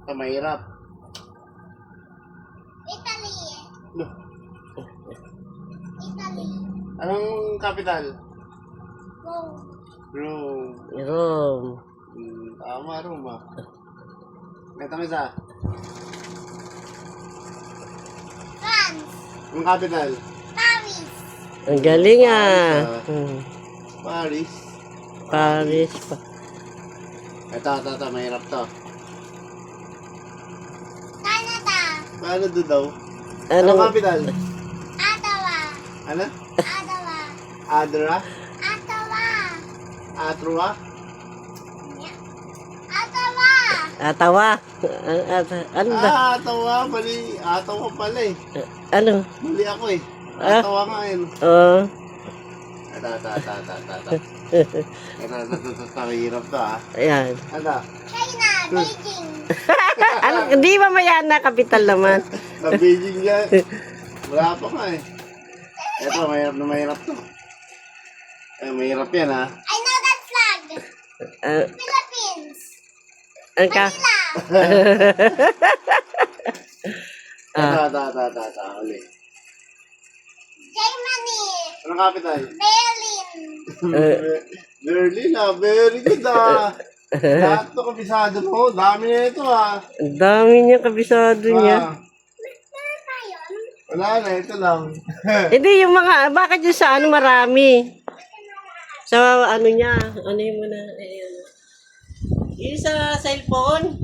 Ito mahirap. Italy. No. Italy. Anong capital? Rome. Rome. Rome. Tama, Rome ah. Ito ang isa. France. Anong capital? Paris. Ang galing ah. Paris. Paris pa. Ito, mahirap to. Canada. Paano doon daw? Ano? Anong capital? Ottawa. Ano? Ottawa. Adra? Ottawa. Atrua? Ottawa. Atawa. Ano ba? Atawa. Mali. Atawa pala eh. Ano? Mali ako eh. Ah? Atawa nga yun. Oo. Ito. Mahirap to ah. Ayan. Ano? China. Beijing. Ano? Di ba Mayana? Kapital naman. Sa Beijing yan. Wala pa nga eh. Ito, mahirap to. Eh, mahirap yan ha. I know that flag. Philippines. Ang ka? Manila. Ito. Uli. Germany. Anong capital? Berlin. Berlin ah. Very good ah. Lahat to kabisado mo. Dami na ito ah. Ang dami niya kabisado niya. Meron tayo. Wala na, ito lang. Hindi, yung mga, bakit yung sa ano marami? Sa ano niya, ano yung muna, yung sa cellphone?